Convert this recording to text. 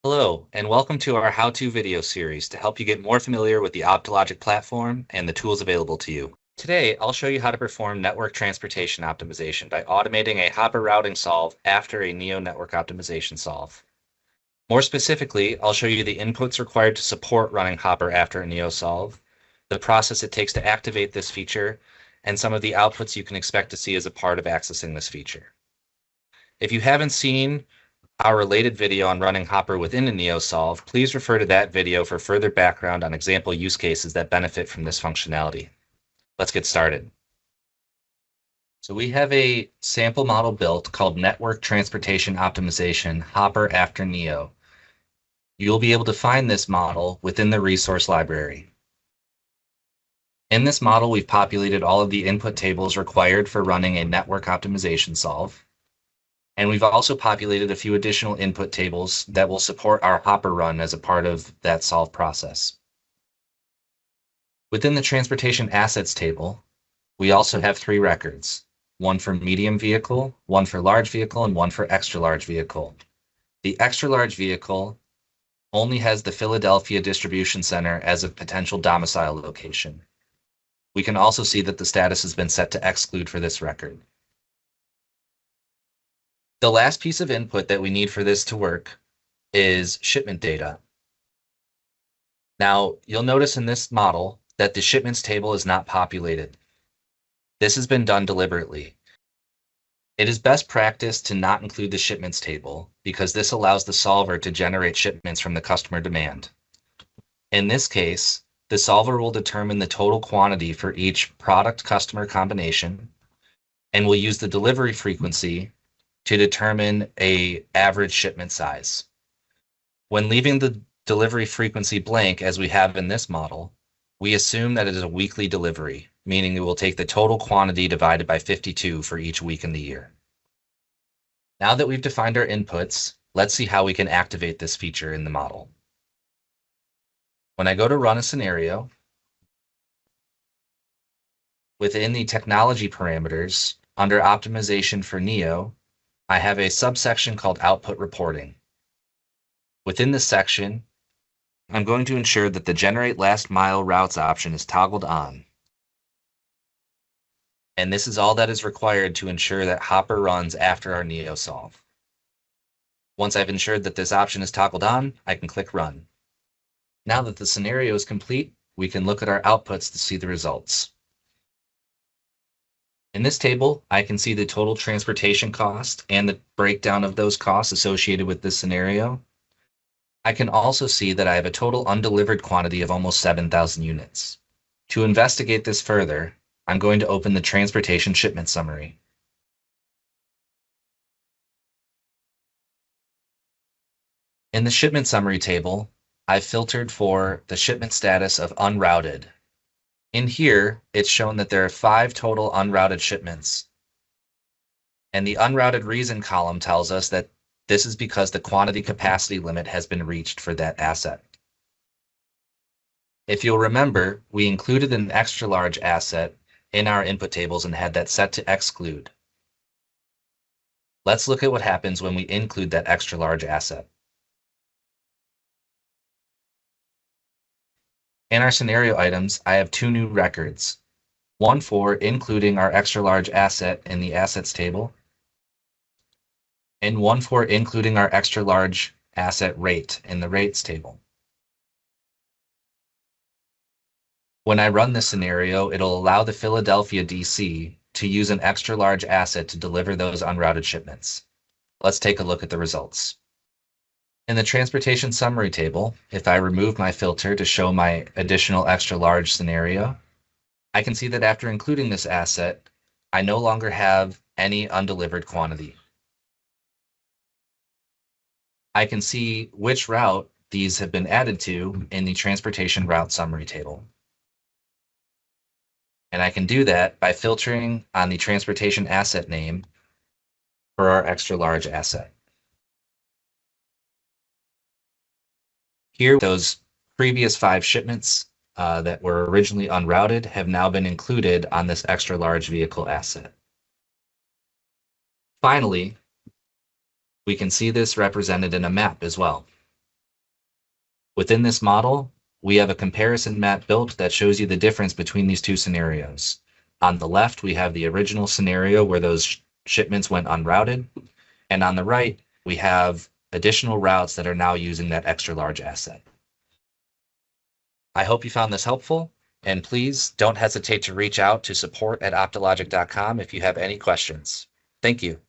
Hello, and welcome to our how-to video series to help you get more familiar with the OptiLogic platform and the tools available to you. Today, I'll show you how to perform network transportation optimization by automating a hopper routing solve after a Neo network optimization solve. More specifically, I'll show you the inputs required to support running hopper after a Neo solve, the process it takes to activate this feature, and some of the outputs you can expect to see as a part of accessing this feature. If you haven't seen our related video on running Hopper within a NeoSolve, please refer to that video for further background on example use cases that benefit from this functionality. Let's get started. So we have a sample model built called Network Transportation Optimization Hopper after Neo. You'll be able to find this model within the resource library. In this model, we've populated all of the input tables required for running a network optimization solve. And we've also populated a few additional input tables that will support our hopper run as a part of that solve process. Within the transportation assets table, we also have three records, one for medium vehicle, one for large vehicle, and one for extra large vehicle. The extra large vehicle only has the Philadelphia distribution center as a potential domicile location. We can also see that the status has been set to exclude for this record. The last piece of input that we need for this to work is shipment data. Now, you'll notice in this model that the shipments table is not populated. This has been done deliberately. It is best practice to not include the shipments table because this allows the solver to generate shipments from the customer demand. In this case, the solver will determine the total quantity for each product-customer combination and will use the delivery frequency to determine an average shipment size. When leaving the delivery frequency blank, as we have in this model, we assume that it is a weekly delivery, meaning it will take the total quantity divided by 52 for each week in the year. Now that we've defined our inputs, let's see how we can activate this feature in the model. When I go to run a scenario, within the technology parameters, under optimization for Neo, I have a subsection called Output Reporting. Within this section, I'm going to ensure that the Generate Last Mile Routes option is toggled on. And this is all that is required to ensure that Hopper runs after our Neo solve. Once I've ensured that this option is toggled on, I can click Run. Now that the scenario is complete, we can look at our outputs to see the results. In this table, I can see the total transportation cost and the breakdown of those costs associated with this scenario. I can also see that I have a total undelivered quantity of almost 7,000 units. To investigate this further, I'm going to open the transportation shipment summary. In the shipment summary table, I've filtered for the shipment status of unrouted. In here, it's shown that there are 5 total unrouted shipments. And the unrouted reason column tells us that this is because the quantity capacity limit has been reached for that asset. If you'll remember, we included an extra large asset in our input tables and had that set to exclude. Let's look at what happens when we include that extra large asset. In our scenario items, I have 2 new records, one for including our extra large asset in the assets table, and one for including our extra large asset rate in the rates table. When I run this scenario, it'll allow the Philadelphia DC to use an extra large asset to deliver those unrouted shipments. Let's take a look at the results. In the transportation summary table, if I remove my filter to show my additional extra large scenario, I can see that after including this asset, I no longer have any undelivered quantity. I can see which route these have been added to in the transportation route summary table. And I can do that by filtering on the transportation asset name for our extra large asset. Here, those previous 5 shipments that were originally unrouted have now been included on this extra large vehicle asset. Finally, we can see this represented in a map as well. Within this model, we have a comparison map built that shows you the difference between these two scenarios. On the left, we have the original scenario where those shipments went unrouted. And on the right, we have additional routes that are now using that extra large asset. I hope you found this helpful, and please don't hesitate to reach out to support@optologic.com if you have any questions. Thank you.